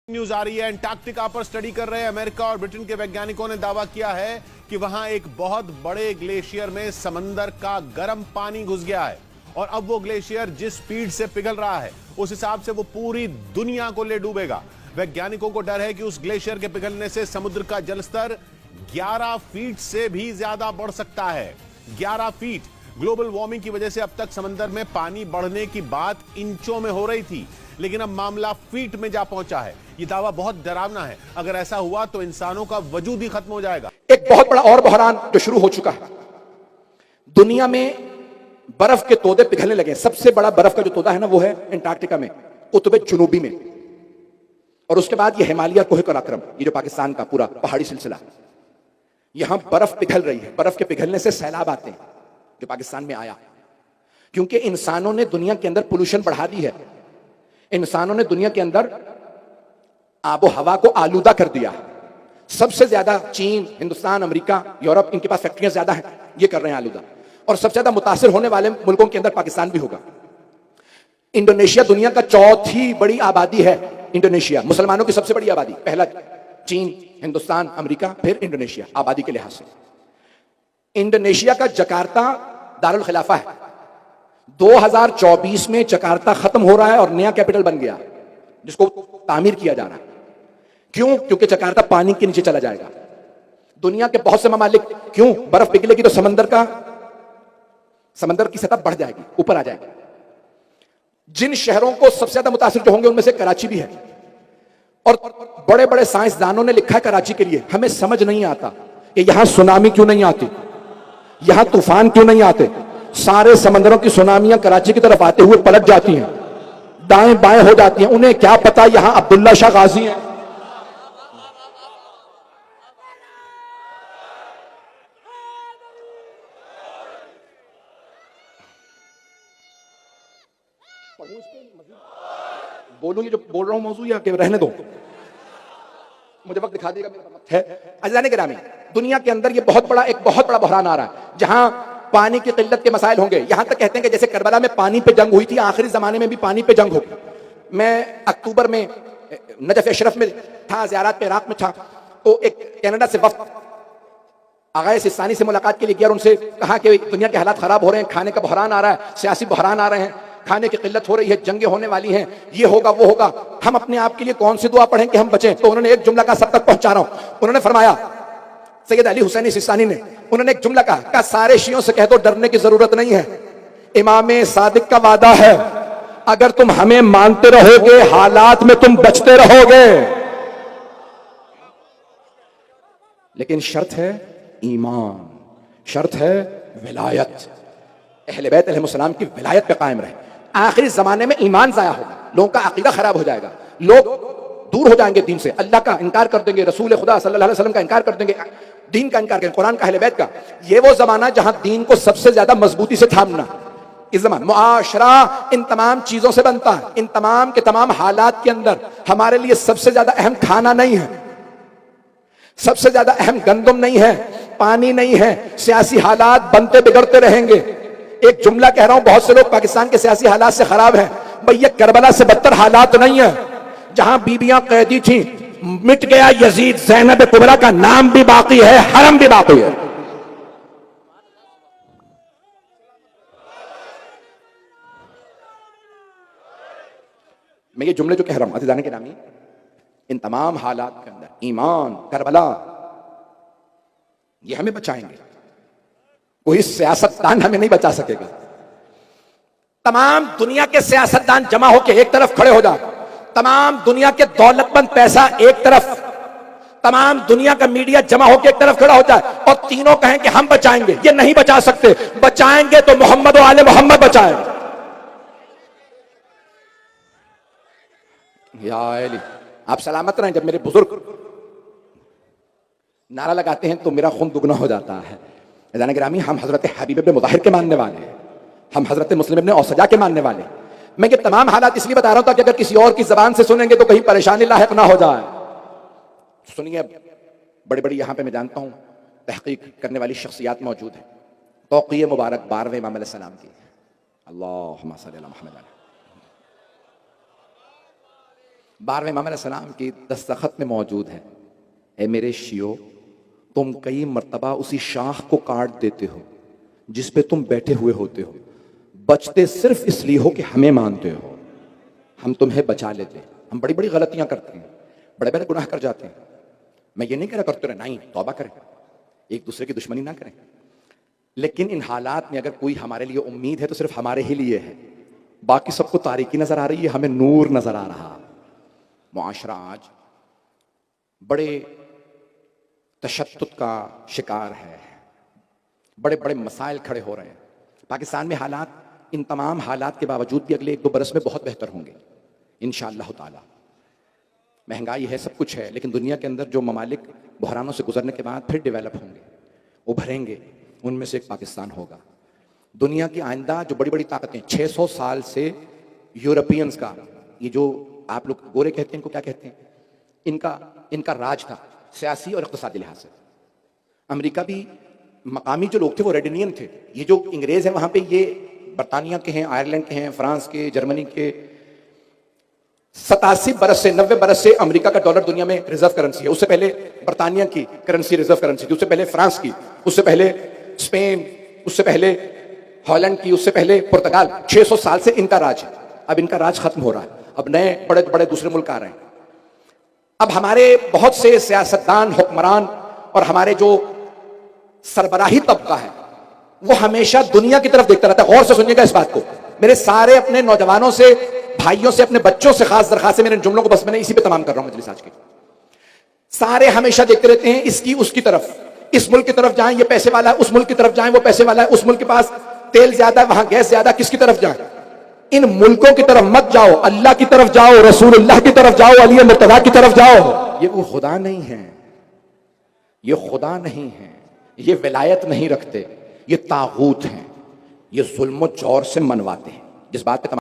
News आ रही है। Antarctica पर स्टडी कर रहे अमेरिका और ब्रिटेन के वैज्ञानिकों ने दावा किया है कि वहां एक बहुत बड़े ग्लेशियर में समंदर का गर्म पानी घुस गया है और अब वो ग्लेशियर जिस स्पीड से पिघल रहा है उस हिसाब से वो पूरी दुनिया को ले डूबेगा। वैज्ञानिकों को डर है कि उस ग्लेशियर के पिघलने से समुद्र का जलस्तर 11 फीट से भी ज्यादा बढ़ सकता है। 11 फीट। ग्लोबल वार्मिंग की वजह से अब तक समंदर में पानी बढ़ने की बात इंचों में हो रही थी, लेकिन अब मामला फीट में जा पहुंचा है। ये दावा बहुत डरावना है। अगर ऐसा हुआ तो इंसानों का वजूद ही खत्म हो जाएगा। एक बहुत बड़ा और बहरान जो शुरू हो चुका है, दुनिया में बर्फ के तोदे पिघलने लगे। सबसे बड़ा बर्फ का जो तोदा है ना, वो है अंटार्कटिका में, कुतुब जुनूबी में। और उसके बाद ये हिमालय कोह कराक्रम, ये जो पाकिस्तान का पूरा पहाड़ी सिलसिला, यहां बर्फ पिघल रही है। बर्फ के पिघलने से सैलाब आते हैं, जो पाकिस्तान में आया, क्योंकि इंसानों ने दुनिया के अंदर पोल्यूशन बढ़ा दी है। इंसानों ने दुनिया के अंदर आबो हवा को आलूदा कर दिया। सबसे ज्यादा चीन, हिंदुस्तान, अमेरिका, यूरोप, इनके पास फैक्ट्रियां ज्यादा हैं, ये कर रहे हैं आलूदा। और सबसे ज्यादा मुतासिर होने वाले मुल्कों के अंदर पाकिस्तान भी होगा। इंडोनेशिया दुनिया का चौथी बड़ी आबादी है। इंडोनेशिया मुसलमानों की सबसे बड़ी आबादी, पहला चीन, हिंदुस्तान, अमेरिका, फिर इंडोनेशिया आबादी के लिहाज से। इंडोनेशिया का जकार्ता दारुल खिलाफा है। 2024 में जकार्ता खत्म हो रहा है और नया कैपिटल बन गया, जिसको तामीर किया जा रहा है। क्यों? क्योंकि जकार्ता पानी के नीचे चला जाएगा। दुनिया के बहुत से ममालिक, क्यों? बर्फ पिघलेगी तो समंदर की सतह बढ़ जाएगी, ऊपर आ जाएगी। जिन शहरों को सबसे ज्यादा मुतासिर जो होंगे उनमें से कराची भी है। और बड़े बड़े साइंसदानों ने लिखा है कराची के लिए, हमें समझ नहीं आता कि यहां सुनामी क्यों नहीं आती, यहां तूफान क्यों नहीं आते। सारे समंदरों की सुनामियां कराची की तरफ आते हुए पलट जाती हैं, दाएं बाएं हो जाती हैं। उन्हें क्या पता यहां अब्दुल्ला शाह गाजी हैं। बोलूं ये जो बोल रहा हूं मौजूद, या कि रहने दो, मुझे वक्त दिखा देगा, मेरा वक्त है। अज़ीज़ान गिरामी, दुनिया के अंदर ये एक बहुत बड़ा बहरान आ रहा है, जहां पानी की किल्लत के मसाइल होंगे। यहां तक कहते हैं कि जैसे करबला में पानी पे जंग हुई थी, आखिरी जमाने में भी पानी पे जंग होगी। मैं अक्टूबर में नजफ अशरफ में था, ज़ियारत पे इराक में था, तो एक कनाडा से वफ्द आगाए सिस्तानी से मुलाकात के लिए गया और उनसे कहा कि दुनिया के हालात खराब हो रहे हैं, खाने का बहरान आ रहा है, सियासी बहरान आ रहे हैं, खाने की किल्लत हो रही है, जंगें होने वाली हैं, ये होगा वो होगा, हम अपने आप के लिए कौन सी दुआ पढ़ें कि हम बचें। तो उन्होंने एक जुमला का सब तक पहुंचा रहा हूं। उन्होंने फरमाया, सैयद अली हुसैनी सिस्तानी ने, उन्होंने एक जुमला कहा, सारे शियों से कह दो डरने की जरूरत नहीं है, इमाम सादिक का वादा है, अगर तुम हमें मानते रहोगे हालात में तुम बचते रहोगे, लेकिन शर्त है ईमान, शर्त है विलायत, अहले बैत अलैहिस्सलाम की विलायत पे कायम रहे। आखिरी जमाने में ईमान जाया होगा, लोगों का अकीदा खराब हो जाएगा, लोग दूर हो जाएंगे दीन से, अल्लाह का इनकार कर देंगे, रसूल खुदा सल्लल्लाहु अलैहि वसल्लम का इनकार कर देंगे, दीन का इनकार करेंगे, कुरान का, अहले बैत का। ये वो जमाना जहां दीन को सबसे ज्यादा मजबूती से थामना, इस जमाने मुआशरा इन तमाम चीजों से बनता है। इन तमाम के तमाम हालात के अंदर हमारे लिए सबसे ज्यादा अहम खाना नहीं है, सबसे ज्यादा अहम गंदम नहीं है, पानी नहीं है, सियासी हालात बनते बिगड़ते रहेंगे। एक जुमला कह रहा हूं, बहुत से लोग पाकिस्तान के सियासी हालात से खराब हैं, भैया करबला से बदतर हालात नहीं है, जहां बीबियां कैदी थी, मिट गया यजीद, ज़ैनब कुबरा का नाम भी बाकी है, हरम भी बाकी है। मैं ये जुमले जो कह रहा हूं अज़ीज़ान गिरामी, इन तमाम हालात के अंदर ईमान, करबला, ये हमें बचाएंगे। कोई सियासतदान हमें नहीं बचा सकेगा। तमाम दुनिया के सियासतदान जमा होकर एक तरफ खड़े हो जाए, तमाम दुनिया के दौलतमंद पैसा एक तरफ, तमाम दुनिया का मीडिया जमा होकर एक तरफ खड़ा हो जाए और तीनों कहें कि हम बचाएंगे, ये नहीं बचा सकते। बचाएंगे तो मोहम्मद और आले मोहम्मद बचाएंगे। या अली, आप सलामत रहें। जब मेरे बुजुर्ग नारा लगाते हैं तो मेरा खून दुगना हो जाता है। अज़ीज़ान गिरामी, हम हजरत हबीब इब्न मुताहिर के मानने वाले हैं, हम हजरत मुस्लिम इब्न औसजा के मानने वाले। मैं ये तमाम हालात इसलिए बता रहा हूं ताकि अगर किसी और की जबान से सुनेंगे तो कहीं परेशानी लाहिक ना हो जाए। सुनिए, बड़ी बड़ी यहां पे मैं जानता हूं तहकीक करने वाली शख्सियात मौजूद है। तौक़ीए मुबारक 12वें इमाम अलैहिस्सलाम की, अल्लाहुम्मा सल्ली अला मुहम्मद। 12वें इमाम अलैहिस्सलाम की दस्तखत में मौजूद है, ए मेरे शियो, तुम कई मर्तबा उसी शाख को काट देते हो जिस पे तुम बैठे हुए होते हो, बचते सिर्फ इसलिए हो कि हमें मानते हो, हम तुम्हें बचा लेते। हम बड़ी बड़ी गलतियां करते हैं, बड़े बड़े गुनाह कर जाते हैं। मैं ये नहीं कह रहा करते रहे, नहीं, तौबा करें, एक दूसरे की दुश्मनी ना करें, लेकिन इन हालात में अगर कोई हमारे लिए उम्मीद है तो सिर्फ हमारे ही लिए है। बाकी सबको तारीकी नजर आ रही है, हमें नूर नजर आ रहा। मुआशरा आज बड़े तशद्दुद का शिकार है, बड़े बड़े मसाइल खड़े हो रहे हैं। पाकिस्तान में हालात, इन तमाम हालात के बावजूद भी अगले 1-2 बरस में बहुत बेहतर होंगे इंशाअल्लाह ताला। महंगाई है, सब कुछ है, लेकिन दुनिया के अंदर जो ममालिक बहरानों से गुजरने के बाद फिर डेवलप होंगे, उभरेंगे, उनमें से एक पाकिस्तान होगा। दुनिया की आइंदा जो बड़ी बड़ी ताकतें 600 साल से यूरोपियंस का, ये जो आप लोग गोरे कहते हैं, इनको क्या कहते हैं, इनका राज था सियासी और इक़्तिसादी लिहाज से। अमेरिका भी, मकामी जो लोग थे वो रेडिनियन थे। ये जो अंग्रेज हैं वहां पे, ये बरतानिया के हैं, आयरलैंड के हैं, फ्रांस के, जर्मनी के। 87 बरस से 90 बरस से अमेरिका का डॉलर दुनिया में रिजर्व करेंसी है। उससे पहले बरतानिया की करेंसी रिजर्व करेंसी थी, उससे पहले फ्रांस की, उससे पहले स्पेन, उससे पहले हॉलैंड की, उससे पहले पुर्तगाल। 600 साल से इनका राज है। अब इनका राज खत्म हो रहा है, अब नए बड़े बड़े दूसरे मुल्क आ रहे हैं। अब हमारे बहुत से सियासतदान, हुक्मरान और हमारे जो सरबराही तबका है वो हमेशा दुनिया की तरफ देखता रहता है। गौर से सुनिएगा इस बात को, मेरे सारे अपने नौजवानों से, भाइयों से, अपने बच्चों से खास दरखास्त है, मेरे जुमलों को बस मैंने इसी पे तमाम कर रहा हूं मजलिस आज की। सारे हमेशा देखते रहते हैं इसकी उसकी तरफ, इस मुल्क की तरफ जाएं ये पैसे वाला है, उस मुल्क की तरफ जाएं वो पैसे वाला है, उस मुल्क के पास तेल ज्यादा है, वहां गैस ज्यादा, किसकी तरफ जाएं? इन मुल्कों की तरफ मत जाओ, अल्लाह की तरफ जाओ, रसूलुल्लाह की तरफ जाओ, अली मुर्तजा की तरफ जाओ। ये वो खुदा नहीं है, ये खुदा नहीं है, ये विलायत नहीं रखते, ये तागूत हैं, ये जुल्म और जौर से मनवाते हैं। जिस बात पे